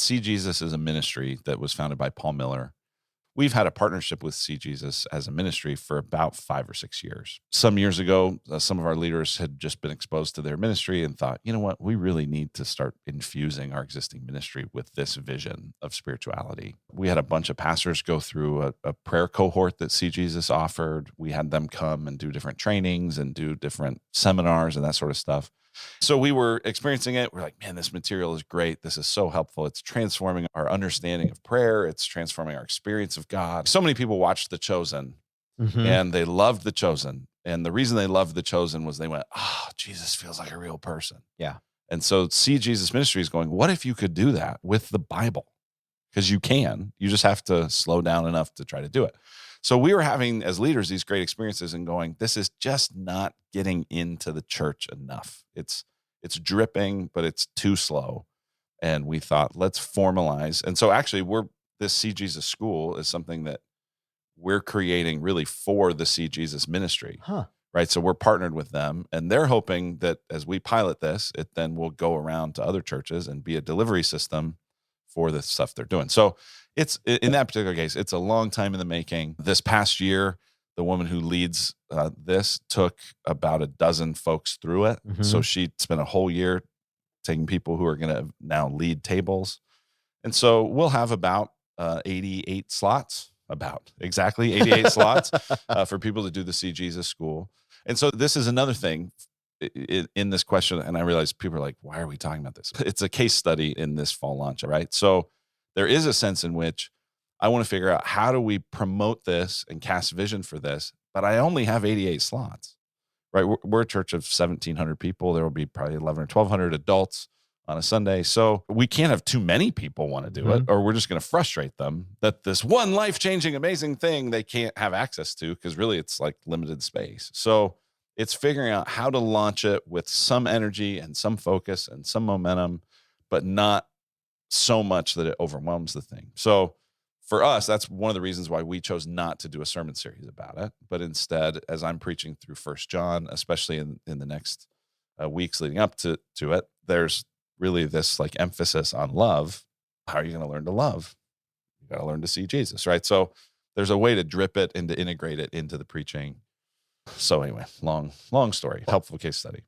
See Jesus is a ministry that was founded by Paul Miller. We've had a partnership with See Jesus as a ministry for about 5 or 6 years. Some years ago, some of our leaders had just been exposed to their ministry and thought, you know what, we really need to start infusing our existing ministry with this vision of spirituality. We had a bunch of pastors go through a prayer cohort that See Jesus offered. We had them come and do different trainings and do different seminars and that sort of stuff. So we were experiencing it. We're like, man, this material is great. This is so helpful. It's transforming our understanding of prayer. It's transforming our experience of God. So many people watched The Chosen Mhm. and they loved The Chosen. And the reason they loved The Chosen was they went, oh, Jesus feels like a real person. Yeah. And so See Jesus Ministry is going, what if you could do that with the Bible? Because you can. You just have to slow down enough to try to do it. So we were having, as leaders, these great experiences and going, this is just not getting into the church enough. It's dripping, but it's too slow. And we thought, let's formalize. And so actually this See Jesus school is something that we're creating really for the See Jesus ministry. Huh. Right. So we're partnered with them and they're hoping that as we pilot this, it then will go around to other churches and be a delivery system for the stuff they're doing. So it's in that particular case, it's a long time in the making. This past year, the woman who leads this took about a dozen folks through it. So Mhm. she spent a whole year taking people who are going to now lead tables. And so we'll have about 88 slots, about exactly 88 slots for people to do the See Jesus school. And so this is another thing in this question. And I realize people are like, why are we talking about this? It's a case study in this fall launch. All right. So there is a sense in which I want to figure out how do we promote this and cast vision for this, but I only have 88 slots, right? We're a church of 1,700 people. There will be probably 11 or 1,200 adults on a Sunday. So we can't have too many people want to do it, Mhm. or we're just going to frustrate them that this one life-changing, amazing thing they can't have access to because really it's like limited space. So it's figuring out how to launch it with some energy and some focus and some momentum, but not so much that it overwhelms the thing. So for us, that's one of the reasons why we chose not to do a sermon series about it, but instead, as I'm preaching through First John, especially in the next weeks leading up to it, there's really this like emphasis on love. How are you going to learn to love? You got to learn to see Jesus, right? So there's a way to drip it and to integrate it into the preaching. So anyway, long story, helpful case study.